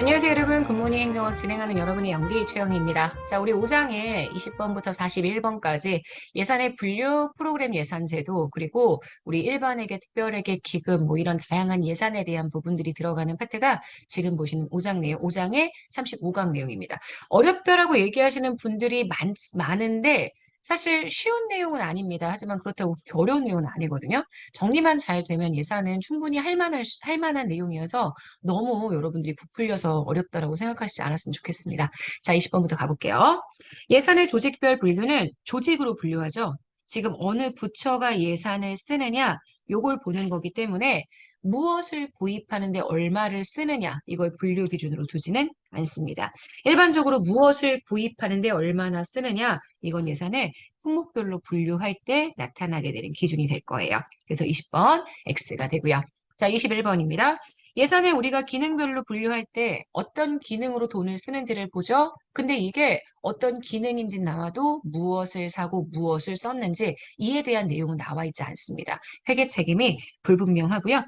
안녕하세요, 여러분. 굿모닝 행동학 진행하는 여러분의 영디 최영희입니다. 자, 우리 5장에 20번부터 41번까지 예산의 분류, 프로그램 예산제도, 그리고 우리 일반회계, 특별회계, 기금, 뭐 이런 다양한 예산에 대한 부분들이 들어가는 파트가 지금 보시는 5장 내용, 5장의 35강 내용입니다. 어렵다라고 얘기하시는 분들이 많은데, 사실 쉬운 내용은 아닙니다. 하지만 그렇다고 어려운 내용은 아니거든요. 정리만 잘 되면 예산은 충분히 할 만한 내용이어서 너무 여러분들이 부풀려서 어렵다라고 생각하시지 않았으면 좋겠습니다. 자, 20번부터 가볼게요. 예산의 조직별 분류는 조직으로 분류하죠. 지금 어느 부처가 예산을 쓰느냐, 요걸 보는 거기 때문에 무엇을 구입하는데 얼마를 쓰느냐, 이걸 분류 기준으로 두지는 않습니다. 일반적으로 무엇을 구입하는데 얼마나 쓰느냐, 이건 예산을 품목별로 분류할 때 나타나게 되는 기준이 될 거예요. 그래서 20번 X가 되고요. 자, 21번입니다. 예산에 우리가 기능별로 분류할 때 어떤 기능으로 돈을 쓰는지를 보죠. 근데 이게 어떤 기능인지 나와도 무엇을 사고 무엇을 썼는지 이에 대한 내용은 나와 있지 않습니다. 회계 책임이 불분명하고요.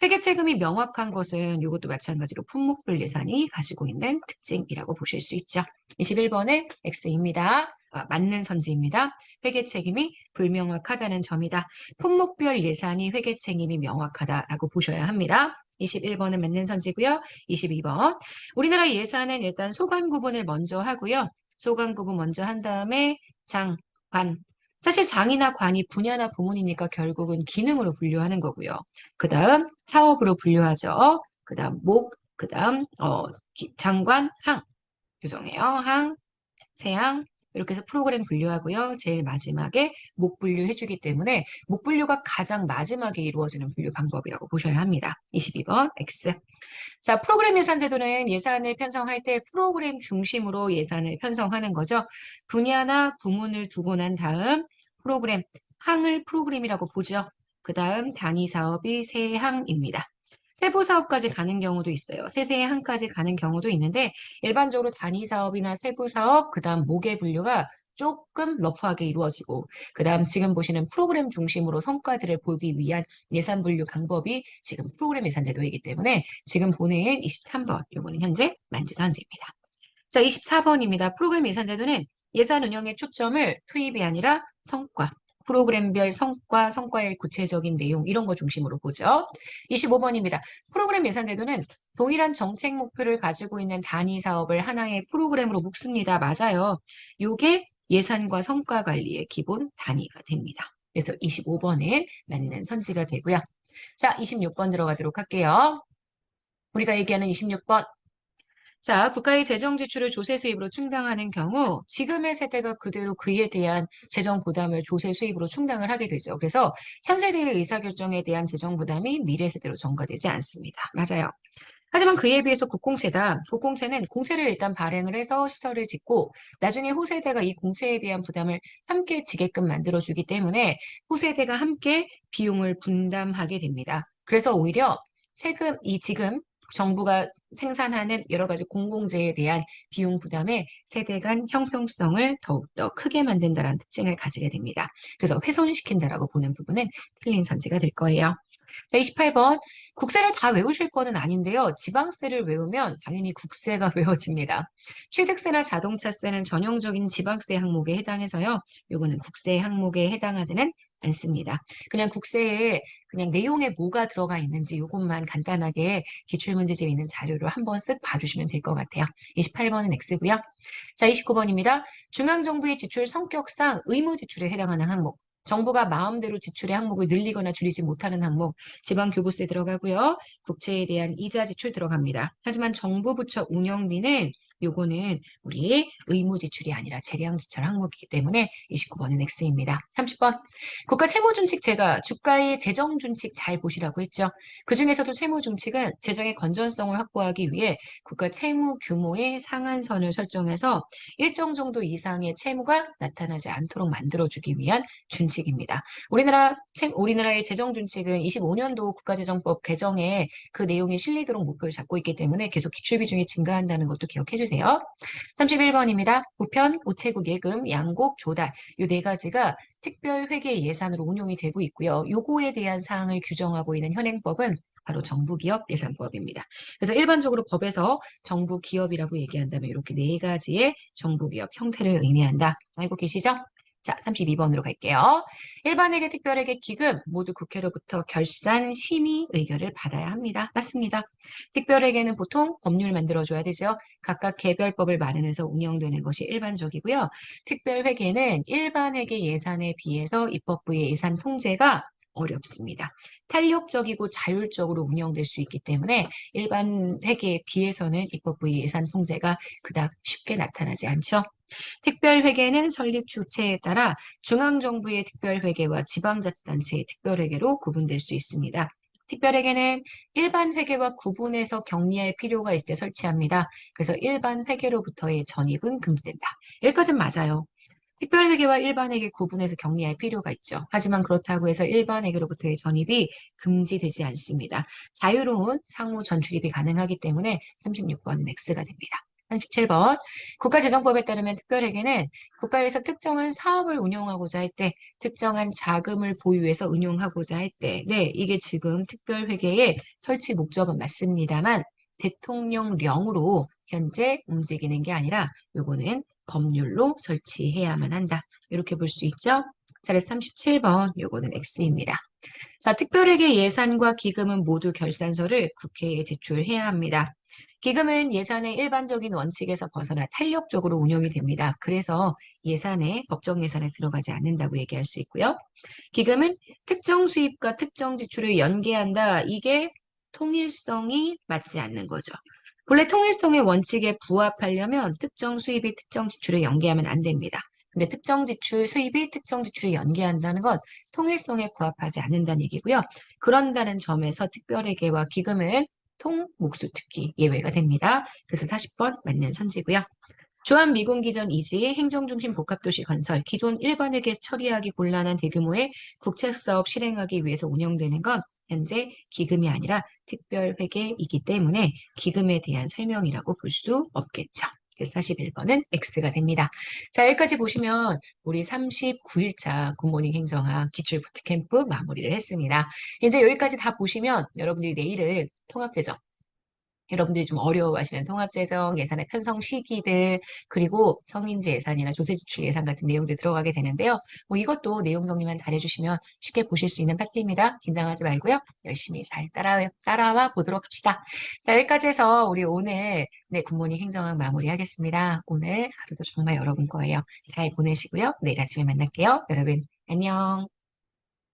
회계 책임이 명확한 것은 이것도 마찬가지로 품목별 예산이 가지고 있는 특징이라고 보실 수 있죠. 21번은 X입니다. 맞는 선지입니다. 회계 책임이 불명확하다는 점이다. 품목별 예산이 회계 책임이 명확하다라고 보셔야 합니다. 21번은 맞는 선지고요. 22번. 우리나라 예산은 일단 소관 구분을 먼저 하고요. 소관 구분 먼저 한 다음에 장, 관. 사실 장이나 관이 분야나 부문이니까 결국은 기능으로 분류하는 거고요. 그 다음 사업으로 분류하죠. 그 다음 목, 그 다음 장관, 항. 규정해요. 항, 세항 이렇게 해서 프로그램 분류하고요. 제일 마지막에 목 분류해주기 때문에 목 분류가 가장 마지막에 이루어지는 분류 방법이라고 보셔야 합니다. 22번 X. 자, 프로그램 예산 제도는 예산을 편성할 때 프로그램 중심으로 예산을 편성하는 거죠. 분야나 부문을 두고 난 다음 프로그램, 항을 프로그램이라고 보죠. 그 다음 단위 사업이 세 항입니다. 세부 사업까지 가는 경우도 있어요. 세세의 항까지 가는 경우도 있는데 일반적으로 단위 사업이나 세부 사업, 그 다음 목의 분류가 조금 러프하게 이루어지고 그 다음 지금 보시는 프로그램 중심으로 성과들을 보기 위한 예산 분류 방법이 지금 프로그램 예산 제도이기 때문에 지금 보는 23번, 요거는 현재 만지선지입니다. 자, 24번입니다. 프로그램 예산 제도는 예산 운영의 초점을 투입이 아니라 성과, 프로그램별 성과, 성과의 구체적인 내용 이런 거 중심으로 보죠. 25번입니다. 프로그램 예산 제도는 동일한 정책 목표를 가지고 있는 단위 사업을 하나의 프로그램으로 묶습니다. 맞아요. 요게 예산과 성과 관리의 기본 단위가 됩니다. 그래서 25번은 맞는 선지가 되고요. 자, 26번 들어가도록 할게요. 우리가 얘기하는 26번. 자, 국가의 재정 지출을 조세 수입으로 충당하는 경우 지금의 세대가 그대로 그에 대한 재정 부담을 조세 수입으로 충당을 하게 되죠. 그래서 현 세대의 의사결정에 대한 재정 부담이 미래 세대로 전가되지 않습니다. 맞아요. 하지만 그에 비해서 국공채다. 국공채는 공채를 일단 발행을 해서 시설을 짓고 나중에 후세대가 이 공채에 대한 부담을 함께 지게끔 만들어주기 때문에 후세대가 함께 비용을 분담하게 됩니다. 그래서 오히려 지금 정부가 생산하는 여러 가지 공공재에 대한 비용 부담에 세대 간 형평성을 더욱더 크게 만든다는 특징을 가지게 됩니다. 그래서 훼손시킨다라고 보는 부분은 틀린 선지가 될 거예요. 자, 28번. 국세를 다 외우실 거는 아닌데요. 지방세를 외우면 당연히 국세가 외워집니다. 취득세나 자동차세는 전형적인 지방세 항목에 해당해서요. 요거는 국세 항목에 해당하지는 않습니다. 그냥 국세에 그냥 내용에 뭐가 들어가 있는지 요것만 간단하게 기출문제집에 있는 자료를 한번 쓱 봐주시면 될 것 같아요. 28번은 X고요. 자, 29번입니다. 중앙정부의 지출 성격상 의무 지출에 해당하는 항목. 정부가 마음대로 지출의 항목을 늘리거나 줄이지 못하는 항목, 지방교부세 들어가고요. 국채에 대한 이자 지출 들어갑니다. 하지만 정부 부처 운영비는 요거는 우리 의무 지출이 아니라 재량 지출 항목이기 때문에 29번은 X입니다. 30번. 국가 채무준칙제가 주가의 재정준칙 잘 보시라고 했죠. 그중에서도 채무준칙은 재정의 건전성을 확보하기 위해 국가 채무 규모의 상한선을 설정해서 일정 정도 이상의 채무가 나타나지 않도록 만들어주기 위한 준칙입니다. 우리나라의 재정준칙은 25년도 국가재정법 개정에 그 내용이 실리도록 목표를 잡고 있기 때문에 계속 기출비중이 증가한다는 것도 기억해 주세요. 31번입니다. 우편, 우체국 예금, 양곡, 조달 이 네 가지가 특별 회계 예산으로 운용이 되고 있고요. 요거에 대한 사항을 규정하고 있는 현행법은 바로 정부기업 예산법입니다. 그래서 일반적으로 법에서 정부기업이라고 얘기한다면 이렇게 네 가지의 정부기업 형태를 의미한다. 알고 계시죠? 자, 32번으로 갈게요. 일반회계, 특별회계, 기금 모두 국회로부터 결산 심의 의결을 받아야 합니다. 맞습니다. 특별회계는 보통 법률 만들어줘야 되죠. 각각 개별법을 마련해서 운영되는 것이 일반적이고요. 특별회계는 일반회계 예산에 비해서 입법부의 예산 통제가 어렵습니다. 탄력적이고 자율적으로 운영될 수 있기 때문에 일반 회계에 비해서는 입법부의 예산 통제가 그닥 쉽게 나타나지 않죠. 특별회계는 설립 주체에 따라 중앙정부의 특별회계와 지방자치단체의 특별회계로 구분될 수 있습니다. 특별회계는 일반 회계와 구분해서 격리할 필요가 있을 때 설치합니다. 그래서 일반 회계로부터의 전입은 금지된다. 여기까지는 맞아요. 특별회계와 일반회계 구분해서 격리할 필요가 있죠. 하지만 그렇다고 해서 일반회계로부터의 전입이 금지되지 않습니다. 자유로운 상호 전출입이 가능하기 때문에 36번은 X가 됩니다. 37번. 국가재정법에 따르면 특별회계는 국가에서 특정한 사업을 운영하고자 할 때, 특정한 자금을 보유해서 운용하고자 할 때, 네, 이게 지금 특별회계의 설치 목적은 맞습니다만, 대통령령으로 현재 움직이는 게 아니라 요거는 법률로 설치해야만 한다. 이렇게 볼 수 있죠? 자, 그래서 37번 요거는 X입니다. 자, 특별회계 예산과 기금은 모두 결산서를 국회에 제출해야 합니다. 기금은 예산의 일반적인 원칙에서 벗어나 탄력적으로 운영이 됩니다. 그래서 예산에, 법정 예산에 들어가지 않는다고 얘기할 수 있고요. 기금은 특정 수입과 특정 지출을 연계한다. 이게 통일성이 맞지 않는 거죠. 본래 통일성의 원칙에 부합하려면 특정 수입이 특정 지출을 연계하면 안 됩니다. 근데 특정 지출, 수입이 특정 지출을 연계한다는 건 통일성에 부합하지 않는다는 얘기고요. 그런다는 점에서 특별회계와 기금은 통목수특기 예외가 됩니다. 그래서 40번 맞는 선지고요. 주한미군기전 이지 행정중심 복합도시 건설, 기존 일반회계 처리하기 곤란한 대규모의 국책사업 실행하기 위해서 운영되는 건 현재 기금이 아니라 특별회계이기 때문에 기금에 대한 설명이라고 볼 수 없겠죠. 그래서 41번은 X가 됩니다. 자, 여기까지 보시면 우리 39일차 굿모닝 행정학 기출 부트캠프 마무리를 했습니다. 이제 여기까지 다 보시면 여러분들이 내일은 통합재정, 여러분들이 좀 어려워하시는 통합재정, 예산의 편성 시기들, 그리고 성인지 예산이나 조세지출 예산 같은 내용들 들어가게 되는데요. 뭐 이것도 내용 정리만 잘해주시면 쉽게 보실 수 있는 파트입니다. 긴장하지 말고요. 열심히 잘 따라와 보도록 합시다. 자, 여기까지 해서 우리 오늘 굿모닝 행정학 마무리하겠습니다. 오늘 하루도 정말 여러분 거예요. 잘 보내시고요. 내일 아침에 만날게요. 여러분, 안녕.